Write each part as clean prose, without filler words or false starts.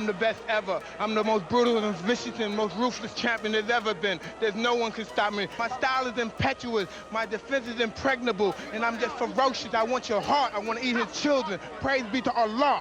I'm the best ever. I'm the most brutal and vicious and most ruthless champion there's ever been. There's no one can stop me. My style is impetuous. My defense is impregnable. And I'm just ferocious. I want your heart. I want to eat his children. Praise be to Allah.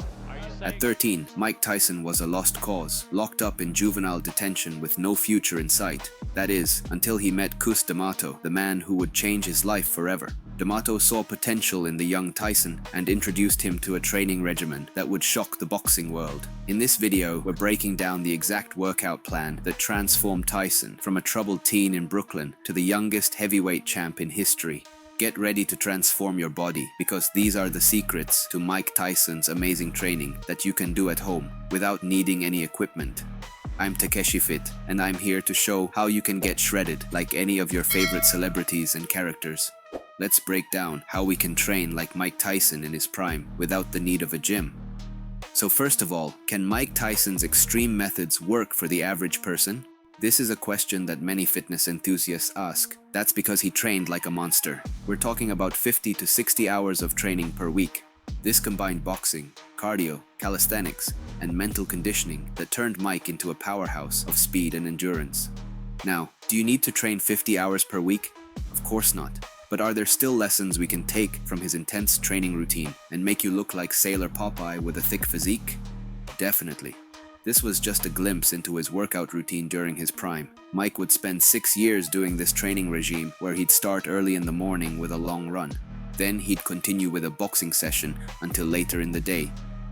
At 13, Mike Tyson was a lost cause, locked up in juvenile detention with no future in sight. That is, until he met Cus D'Amato, the man who would change his life forever. D'Amato saw potential in the young Tyson and introduced him to a training regimen that would shock the boxing world. In this video, we're breaking down the exact workout plan that transformed Tyson from a troubled teen in Brooklyn to the youngest heavyweight champ in history. Get ready to transform your body, because these are the secrets to Mike Tyson's amazing training that you can do at home without needing any equipment. I'm Takeshi Fit, and I'm here to show how you can get shredded like any of your favorite celebrities and characters. Let's break down how we can train like Mike Tyson in his prime without the need of a gym. So first of all, can Mike Tyson's extreme methods work for the average person? This is a question that many fitness enthusiasts ask. That's because he trained like a monster. We're talking about 50 to 60 hours of training per week. This combined boxing, cardio, calisthenics, and mental conditioning that turned Mike into a powerhouse of speed and endurance. Now, do you need to train 50 hours per week? Of course not. But are there still lessons we can take from his intense training routine and make you look like Sailor Popeye with a thick physique? Definitely. This was just a glimpse into his workout routine during his prime. Mike would spend 6 years doing this training regime where he'd start early in the morning with a long run. Then he'd continue with a boxing session until later in the day,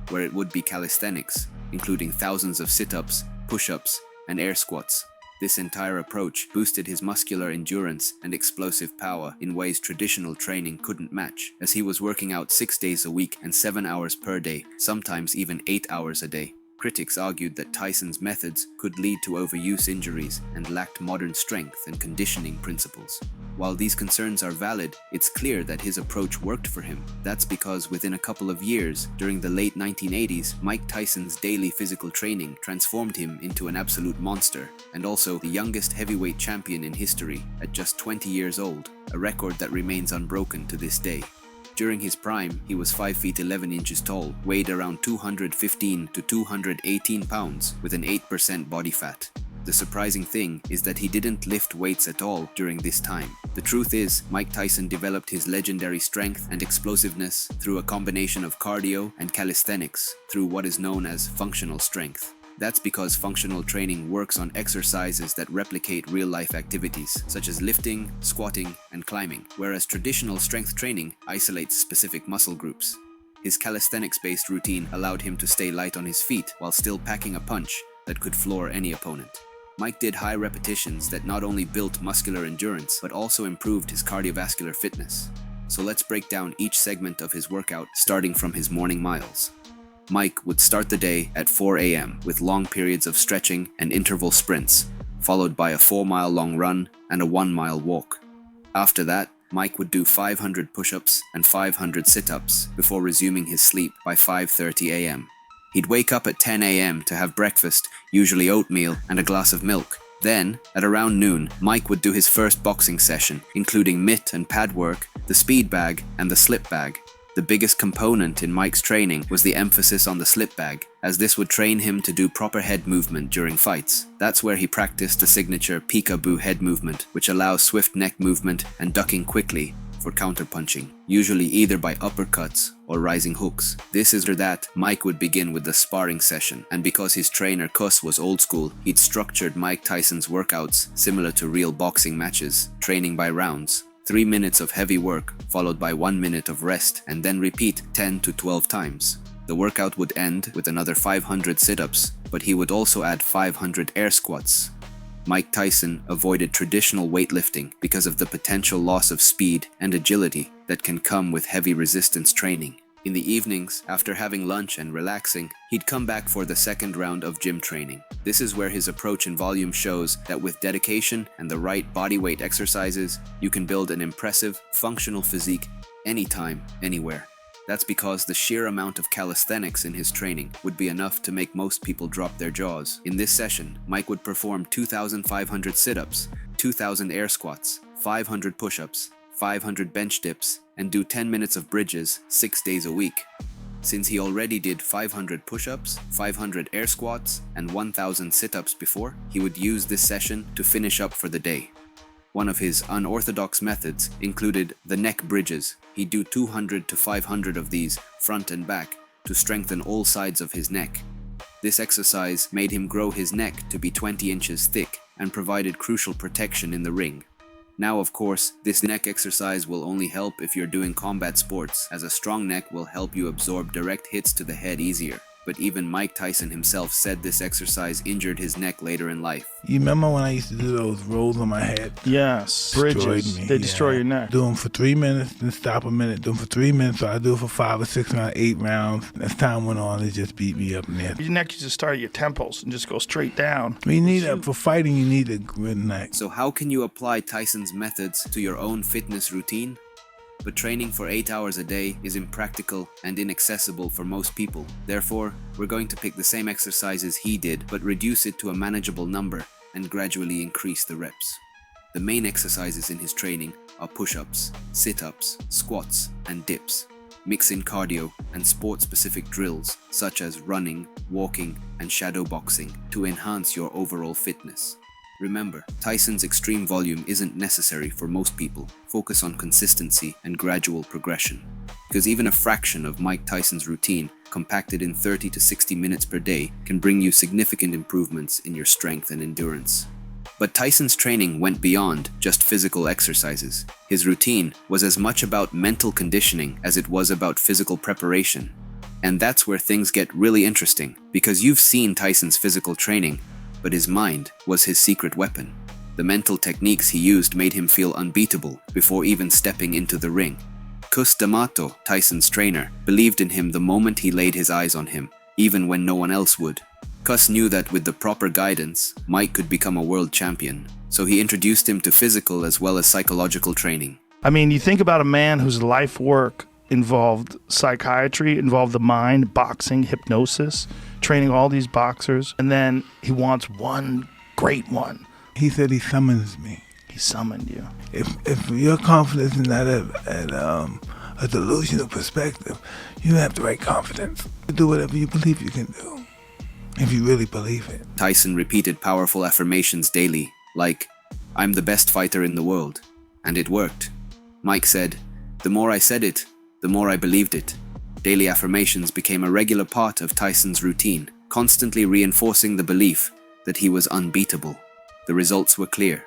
where it would be calisthenics, including thousands of sit-ups, push-ups, and air squats. This entire approach boosted his muscular endurance and explosive power in ways traditional training couldn't match, as he was working out 6 days a week and 7 hours per day, sometimes even 8 hours a day. Critics argued that Tyson's methods could lead to overuse injuries and lacked modern strength and conditioning principles. While these concerns are valid, it's clear that his approach worked for him. That's because within a couple of years, during the late 1980s, Mike Tyson's daily physical training transformed him into an absolute monster, and also the youngest heavyweight champion in history at just 20 years old, a record that remains unbroken to this day. During his prime, he was 5 feet 11 inches tall, weighed around 215 to 218 pounds, with an 8% body fat. The surprising thing is that he didn't lift weights at all during this time. The truth is, Mike Tyson developed his legendary strength and explosiveness through a combination of cardio and calisthenics, through what is known as functional strength. That's because functional training works on exercises that replicate real-life activities, such as lifting, squatting, and climbing, whereas traditional strength training isolates specific muscle groups. His calisthenics-based routine allowed him to stay light on his feet while still packing a punch that could floor any opponent. Mike did high repetitions that not only built muscular endurance, but also improved his cardiovascular fitness. So let's break down each segment of his workout, starting from his morning miles. Mike would start the day at 4 a.m. with long periods of stretching and interval sprints, followed by a 4-mile-long run and a 1-mile walk. After that, Mike would do 500 push-ups and 500 sit-ups before resuming his sleep by 5:30 a.m. He'd wake up at 10 a.m. to have breakfast, usually oatmeal and a glass of milk. Then, at around noon, Mike would do his first boxing session, including mitt and pad work, the speed bag, and the slip bag. The biggest component in Mike's training was the emphasis on the slip bag, as this would train him to do proper head movement during fights. That's where he practiced the signature peekaboo head movement, which allows swift neck movement and ducking quickly for counterpunching, usually either by uppercuts or rising hooks. This is where that Mike would begin with the sparring session, and because his trainer Cus was old school, he'd structured Mike Tyson's workouts similar to real boxing matches, training by rounds. 3 minutes of heavy work, followed by 1 minute of rest, and then repeat 10 to 12 times. The workout would end with another 500 sit-ups, but he would also add 500 air squats. Mike Tyson avoided traditional weightlifting because of the potential loss of speed and agility that can come with heavy resistance training. In the evenings, after having lunch and relaxing, he'd come back for the second round of gym training. This is where his approach and volume shows that with dedication and the right body weight exercises, you can build an impressive, functional physique anytime, anywhere. That's because the sheer amount of calisthenics in his training would be enough to make most people drop their jaws. In this session, Mike would perform 2,500 sit-ups, 2,000 air squats, 500 push-ups, 500 bench dips, and do 10 minutes of bridges 6 days a week. Since he already did 500 push-ups, 500 air squats, and 1,000 sit-ups before, he would use this session to finish up for the day. One of his unorthodox methods included the neck bridges. He'd do 200 to 500 of these, front and back, to strengthen all sides of his neck. This exercise made him grow his neck to be 20 inches thick and provided crucial protection in the ring. Now, of course, this neck exercise will only help if you're doing combat sports, as a strong neck will help you absorb direct hits to the head easier. But even Mike Tyson himself said this exercise injured his neck later in life. You remember when I used to do those rolls on my head? Yes, bridges. They destroy your neck. Do them for 3 minutes, then stop a minute. Do them for 3 minutes, so I do it for 5 or 6 rounds, 8 rounds. And as time went on, it just beat me up in there. Your neck used to start at your temples and just go straight down. You need for fighting, you need a good neck. So how can you apply Tyson's methods to your own fitness routine? But training for 8 hours a day is impractical and inaccessible for most people. Therefore, we're going to pick the same exercises he did, but reduce it to a manageable number and gradually increase the reps. The main exercises in his training are push-ups, sit-ups, squats, and dips. Mix in cardio and sport-specific drills such as running, walking, and shadow boxing to enhance your overall fitness. Remember, Tyson's extreme volume isn't necessary for most people. Focus on consistency and gradual progression. Because even a fraction of Mike Tyson's routine, compacted in 30 to 60 minutes per day, can bring you significant improvements in your strength and endurance. But Tyson's training went beyond just physical exercises. His routine was as much about mental conditioning as it was about physical preparation. And that's where things get really interesting, because you've seen Tyson's physical training, but his mind was his secret weapon. The mental techniques he used made him feel unbeatable before even stepping into the ring. Cus D'Amato, Tyson's trainer, believed in him the moment he laid his eyes on him, even when no one else would. Cus knew that with the proper guidance, Mike could become a world champion, so he introduced him to physical as well as psychological training. I mean, you think about a man whose life work involved psychiatry, involved the mind, boxing, hypnosis, training all these boxers, and then he wants one great one. He said he summons me. He summoned you. If your confidence is not a delusional perspective, you have the right confidence to do whatever you believe you can do, if you really believe it. Tyson repeated powerful affirmations daily, like, "I'm the best fighter in the world," and it worked. Mike said, "The more I said it, the more I believed it." Daily affirmations became a regular part of Tyson's routine, constantly reinforcing the belief that he was unbeatable. The results were clear.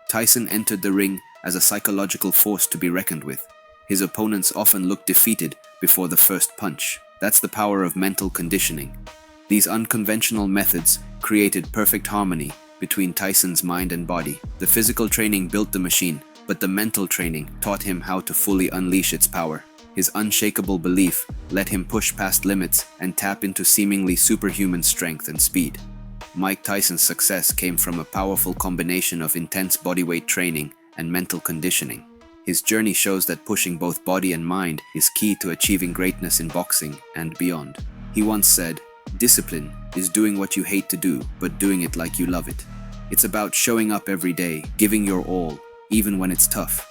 Tyson entered the ring as a psychological force to be reckoned with. His opponents often looked defeated before the first punch. That's the power of mental conditioning. These unconventional methods created perfect harmony between Tyson's mind and body. The physical training built the machine, but the mental training taught him how to fully unleash its power. His unshakable belief let him push past limits and tap into seemingly superhuman strength and speed. Mike Tyson's success came from a powerful combination of intense bodyweight training and mental conditioning. His journey shows that pushing both body and mind is key to achieving greatness in boxing and beyond. He once said, "Discipline is doing what you hate to do, but doing it like you love it." It's about showing up every day, giving your all, even when it's tough.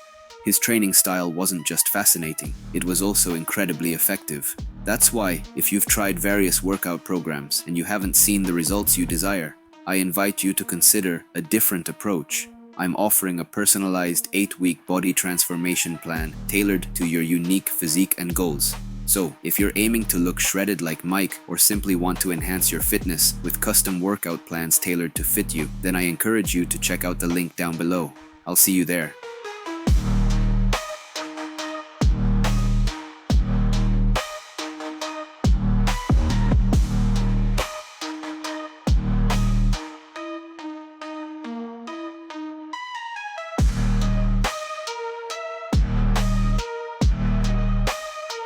His training style wasn't just fascinating, it was also incredibly effective. That's why, if you've tried various workout programs and you haven't seen the results you desire, I invite you to consider a different approach. I'm offering a personalized 8-week body transformation plan tailored to your unique physique and goals. So, if you're aiming to look shredded like Mike or simply want to enhance your fitness with custom workout plans tailored to fit you, then I encourage you to check out the link down below. I'll see you there.